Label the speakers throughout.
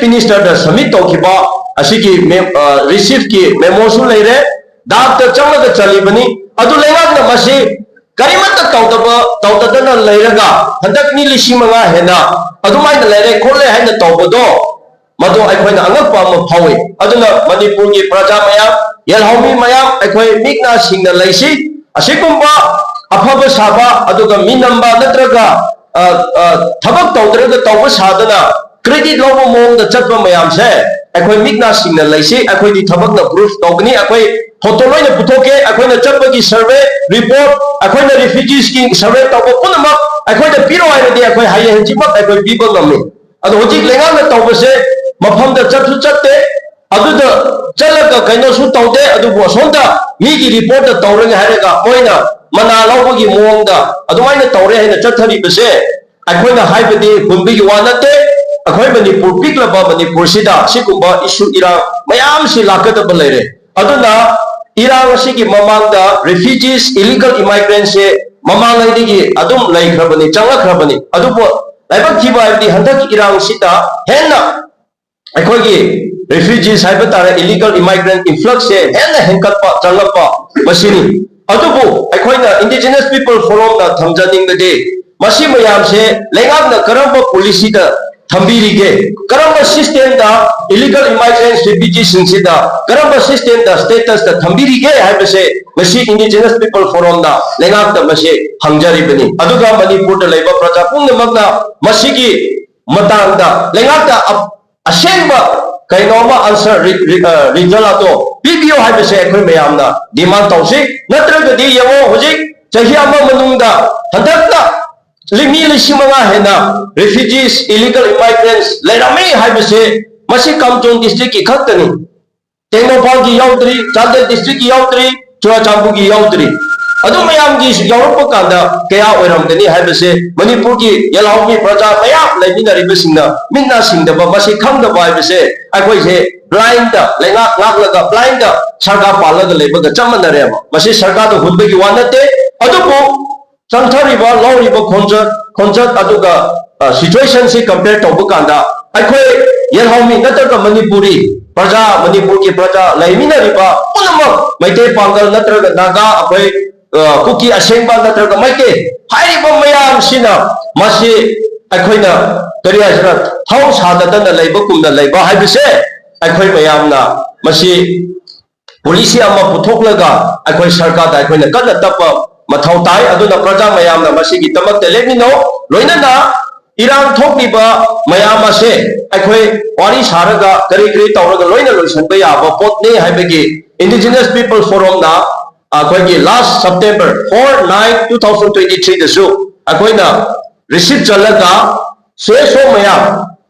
Speaker 1: Minister submit तौखिबा असिकी receive की मेमोसु लेरे दाग चंग चलीबनी अदु लेंगाक मसी करीमत तौदना लेरगा हंदकनी लिसिंग मंगा हेना अदुमाइन लेरे खोले हैन तौबदो मदो अखोइना अंगपा म फावे अदुना मणिपुर की प्रजा मयाम यलहौमी मयाम अखोइ मिकना सिंगना लैसी असिकुंबा अफब साबा अदुगा मिनंबा नत्रगा थबक तौदरगा तौब सादना क्रेडिट लोबो मोंग चटप मयाम से अखोइ मिकना सिंगना लैसी अखोइदी थबकना प्रूफ तौगनी अखोइ फोटो लोइना पुथोके अखोइना चटपगी सर्वे रिपोर्ट अखोइना रिफ्यूजीज की सर्वे तौब पुनमक अखोइदा पिरो हाइरदि अखोइ हाये हंजिमक अखोइ पीबा ngami अदो होजिक लेंगाना तौबसे मफमदा चटु चट्टे अदुदा चलगा कैनोसु तौदे अदुबो सोंदा मीगी रिपोर्ट तौरगे हाइरगा ओइना मना लौबगी मोंगदा अदुमाइना तौरे हैना चथरिबसे अखोइना हाइबदि हुनबिगी वानते अखोइ मणिपुर पिकलबा मणिपुर सिदा सिकुंबा इशू इरा मयाम सि लाकदब लेरे अदुना इरांग सिगी ममांगदा रिफ्यूजीज इलीगल इमाइग्रेंट्स से ममांगैदिगी अदुम लैख्रबनि चंगख्रबनि अदुबो लाइबक थिबा हाइबदि हंदक इरांग सिदा हेन्ना अखोइगी रिफ्यूजीज हाइब तारे इलीगल इमाइग्रेंट इन्फ्लक्स से हेन्ना हेंकटपा चंगपा मसिनी अदुबो अखोइना इंडिजिनस पीपल फोरम ना थमजनिंगदे मसी मयाम से लेंगाकना करंबा पॉलिसी दा थंबीरीगे करंबा सिस्टम दा इलीगल इमाइग्रेंट्स रिफ्यूजीज सिंसिदा करंबा सिस्टम दा स्टेटस दा थंबीरीगे हाइबसे मसी इंडिजिनस पीपल फोरम दा लेंगाकना मसे हंगजरिबनी अदुगा मणिपुर दा लेबा प्रजा पुंगमगना मसीगी मतांगदा लेंगाकना असेंबा कैनोमा आंसर रिजल्ट तो पीबीओ हाइबसे अखोइ मयामना डिमांड तौसी नत्रगदि यमो होजिक चही अमा मनुंगदा हंदकता लिमी लिसिमंगा हेना रिफ्यूजीज इलीगल इमाइग्रेंट्स लेरामी हाइबसे मसी कामचों डिस्ट्रिक्ट की खतनी टेक्नोपाल की याउद्री चांदेल डिस्ट्रिक्ट की याउद्री चुराचांपू की याउद्री अदु मयाम की याउरप कांदा कया ओइरमगनी हाइबसे मणिपुर की यलहौमी प्रजा मयाम लेमिनरिबसिंगना मिन्ना सिंगदबा मसी खंगदबा हाइबसे अखोइसे ब्लाइंड लेंगा लागलगा ब्लाइंड सरकार पालगा लेबगा चमनरेबा मसी सरकार दो हुनबगी वानते अदुबो चंथरिबा लौरिबा खोंजत अदुगा सिचुएशन से कंपेयर तौब कांदा अखोइ यलहौमी नत्रगा मणिपुरी प्रजा मणिपुर की प्रजा लेमिनरिबा पुनमक मैते पांगल नत्रगा नागा अखोइ कुकी असेंबा नत्रगा मैते हाइबा मयाम सिना मसी अखोइना करियासरा थाउ साददना लेबा कुमना लेबा हाइबसे अखोइ मयामना मसी पॉलिसी अमा पुथोकलगा अखोइ सरकार दा अखोइना कन्ना तप मथौ ताई अदुना प्रजा मयामना मसीगी तमकते लेमिनो लोइनना इरांग थोकलिबा मयाम असे अखोइ वारी सारगा करी करी तौरगा लोइना लोइसनबा याबा पोतने हाइबगी इंडिजिनस पीपल फोरम ना अखोइगी लास्ट सितंबर 4/9/2023 दसु अखोइना रिसीव चलगा सेसो मयाम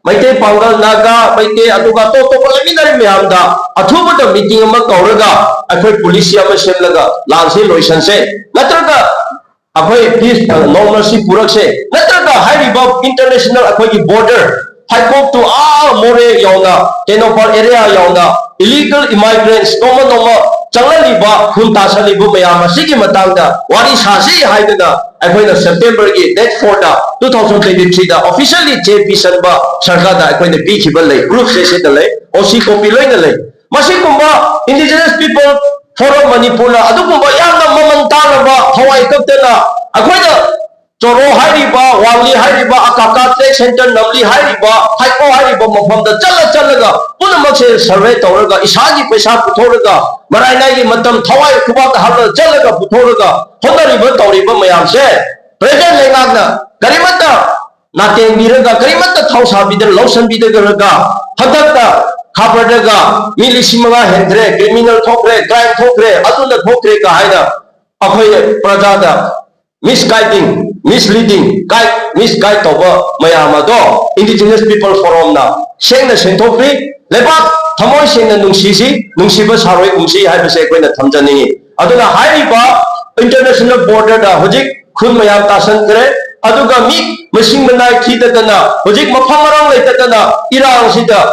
Speaker 1: मैते पांगल नागा मैते अदुगा तो लेमिनरि मयामदा अथुबदा मीटिंग अमा कौरगा अखोइ पुलिस अमा सेमलगा लांसे लोइसनसे नत्रगा अखोइ पीस नॉर्मसी पुरकसे नत्रगा हाइरिबा इंटरनेशनल अखोइगी बॉर्डर हाइकोप टू मोरे यावना टेनोपाल एरिया यावना इलीगल इमाइग्रेंट्स नोमा चंगलिबा खुन तासलिबा मयाम असिगी मतांगदा वारी सासी हाइदना अखोइना सितंबर की डेट 4 दा 2023 दा ऑफिशियली जेपीसनबा सरकार दा अखोइना पीखिबा ले ग्रुप से दा ले ओसी कॉपी लोइना ले मसी कुंबा इंडिजिनस पीपल फोरम मणिपुर ना अदुकुंबा यामना ममन तानबा हवाई कप्तना अखोइना चोरो हाइरिबा वाली हाइरिबा अकाका ट्रेक सेंटर नमली हाइरिबा हाइको हाइरिबा मफमदा चलगा पुनमक से सर्वे तौरगा इसागी पैसा पुथोरगा मराइनागी मतम थवाई खुबाक हाल चलगा पुथोरगा होनरिबा तौरिबा मयाम से प्रेजेंट लेंगागना करिमता नातें बिरगा करिमता थौसाबिदर लौसन बिदरगा हदकता खापरदगा मिलिसिमगा हेंद्रे क्रिमिनल थोकरे क्राइम थोकरे अदुना थोकरे का हाइना अखोइ प्रजादा मिसगाइडिंग मिसलीडिंग मिसगाइड तौबा मयामदो इंडिजिनस पीपल फोरम ना सेंगना सेंथोक्री लेबाक थमोय सेंगना नुंसीबा सारोय उमसी हाइबसे अखोइना थमजनिंगी अदुना हाइरिबा इंटरनेशनल बॉर्डर दा होजिक खुन मयाम तासनकरे अदुगा मी मसिंग मनाय खीदतना होजिक मफम मरंग लेततना इरांग सिदा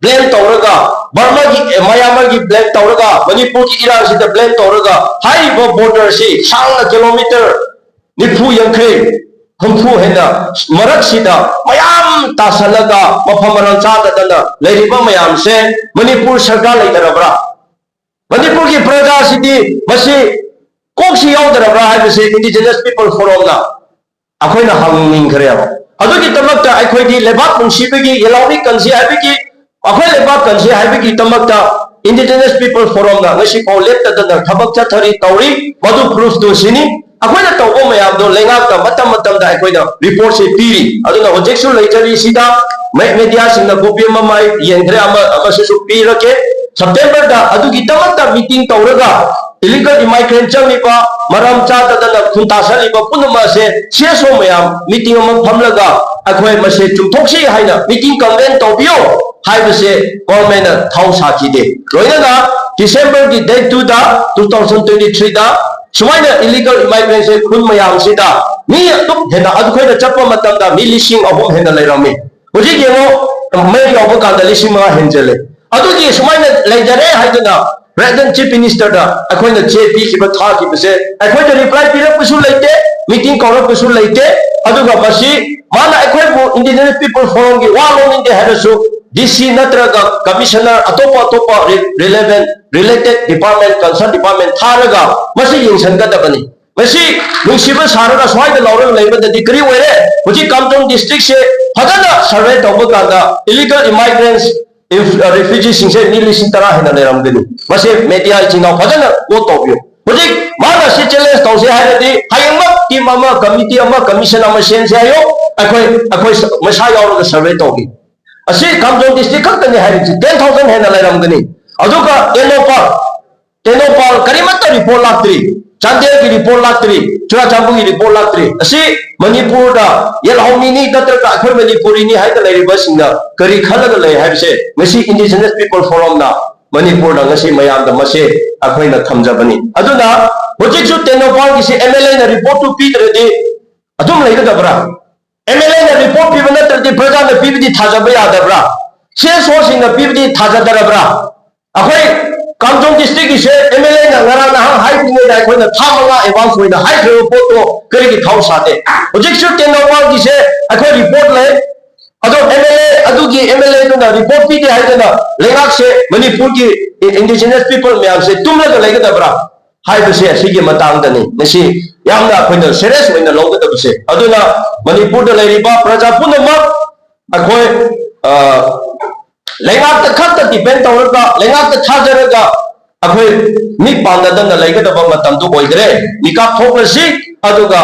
Speaker 1: ब्लेम तौरगा बर्मा की मयामा की ब्लेम तौरगा मणिपुर की इरांग सिदा ब्लेम तौरगा हाइरिबा बॉर्डर से सांगना kilometre निफु यंखे humfu hena marak sida mayam tasalaga mafamaran chada dana leiriba mayam se Manipur sarkar leidarabra Manipur ki praja sidi masi koksi yaudarabra haibase indigenous people forum na akoina hangning khareba adugi tamakta akhoi lebak munsibagi yelawi kansi haibiki akhoi lebak kansi haibiki tamakta indigenous people forum na ngasi ko lepta dana thabak chathari tauri madu proof do sini akoina tawbo mayam do lengak ta matam matam da akoina report se piri aduna hojeksu leitari sida media singna copy mamai yendre ama su pirake September da adugi tamakta meeting tauraga illegal immigrant changnipa maram chata dana khuntasaliba punama se cheso mayam meeting ama phamlaga akhoi mase chumthoksi haina meeting convene tobio haibase government thau sakide loinaga December ki date 2 da 2023 da sumaina illegal immigrant se khun mayam sida mi tuk hena adkhoi da chappa matam da mi lising ahum hena leirami hoji gemo mai yoba ka da lising ma henjele adugi sumaina leijare haiduna President Chief Minister da akoina JP ki ba tha ki base akoina reply pirak pusu leite meeting kora pusu leite aduga masi mana akoi bu indigenous people forum ki walon in the harasu DC natraga commissioner atopa relevant related department concerned department tharaga masi yingsan ka dabani masi nungsiba saraga swai da lawrang leiba da dikri were hoji Kamtong district se hadana survey tawba kada illegal immigrants if refugees sing se nilising tara hena leramgani mase media chingau phajana ko tobyo hoji mana se challenge tawse hairadi hayangma team ama committee ama commission ama sen se ayo akoi masa yauraga survey tawbi asi Kamtong district khakani hairiji 10,000 hena leramgani aduga tenopal karimata report laktri Chandel ki report laktri Churachandpur ki report laktri asi Manipur da yelhauni ni tatraka akhoi Manipuri ni haida leiriba singna kari khalaga lei haibse ngasi indigenous people forum na Manipur da ngasi mayam da mase akhoi na thamjabani aduna hojik su tenopal ki se MLA na report to pidradi adum leidabra MLA na report pibana tardi praja na pibdi thajaba yadabra se so singna pibdi thajadarabra akhoi Kamtong district ki se MLA na ngara na hai pine da akhoi na thamanga advance hoina hai report to kari ki thau sate hojik su tenopal ki se akhoi report le ado MLA na report pi de haidana lengak se Manipur ki indigenous people mayam se tumla ga legadabra haibase asigi matang dani nasi yamna akhoi serious hoina logdabse aduna Manipur da leiriba praja punamak akhoi lengak ta khakta depend tawraga lengak ta thajaraga akhoi mi pandadana legadaba matam du oidre mikap thoklasi aduga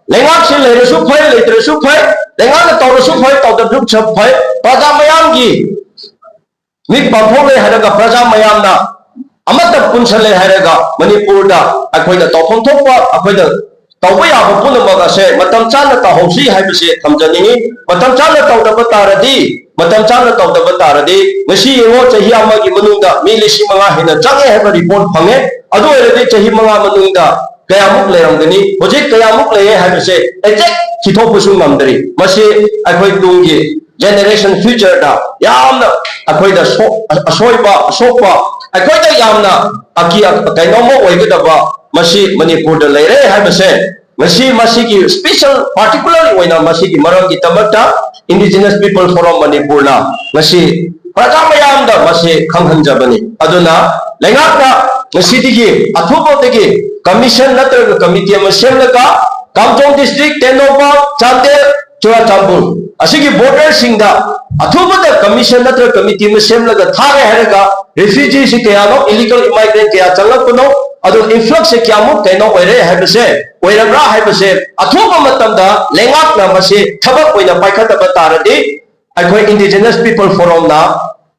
Speaker 1: lengak se leirasu phai leitrasu phai lengak ta tawrasu phai tawdabru chap phai praja mayam gi mi paphole haraga praja mayam na amata punsale haraga Manipur da akhoi da tawphom thokpa akhoi da tawba yaba punamaga se matam chana ta hausi haibase thamjani matam chana tawdaba taradi ngasi yengo chahi amagi manungda mi lisi manga hena change heba report phange adu eredi chahi manga manungda kayamuk leramgani hojik kayamuk leye haibase exact chithopusu ngamdari masi akhoi tungi generation future da yamna akhoi da asoiba sokpa akhoi da yamna aki kainomo oigadaba masi Manipur da leire haibase masi ki special particularly oina masi ki maram ki tamakta indigenous people forum Manipur na masi praja mayam da masi khanghanjabani aduna lengakna masi digi athubo digi commission natraga committee ama semlaga Kamtong district Tenopal Chandel Churachandpur asigi voter singda athubo da commission natraga committee ama semlaga thare haraga refugees kayano illegal immigrant kaya changlakno adu influx se kyamu kaino oire haibase oirabra haibase athuba matamda lengakna mase thabak oina paikhataba taradi akhoi indigenous people forum na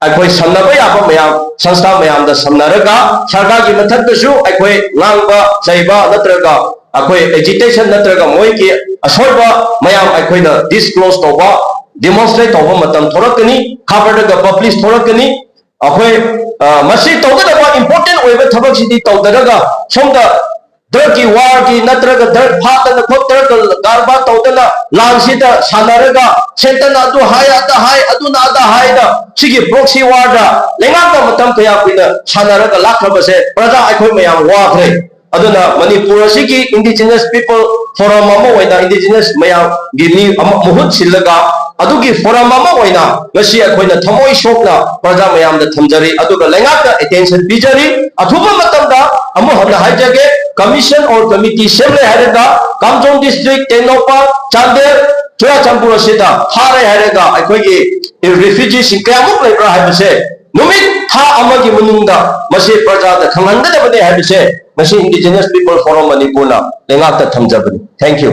Speaker 1: akhoi samnaba yaba mayam sanstha mayam da samnaraga sarkar ki mathak su akhoi ngangba chaiba natraga akhoi agitation natraga moi ki asoiba mayam akhoi na disclose toba demonstrate toba matam thorakani khabardaga publish thorakani akhoi masi tawdaba important oiba thabak sidi tawdaraga somda drug ki war ki natraga drug phatana khotraga garba tawdana langsida sanaraga sentana adu hai aduna ada hai da sigi proxy war da lengaka matam kaya pina sanaraga lakrabase praja akhoi mayam wa khre aduna Manipur sigi indigenous people forum ama oina indigenous mayam gini muhut silaga adugi forum ama oina ngasi akoina thamoi sokna praja mayam da thamjari aduga lengakna attention bijari athuba matamda amu hamna haijage commission or committee semle haraga Kamjong district Tengnopa Chandel Churachampur sida hare haraga akoigi refugees kayamuk lebra haibase numit tha amagi munungda masi praja da khanganda de bade haibase masi indigenous people forum manipurna lengakta thamjabani. Thank you.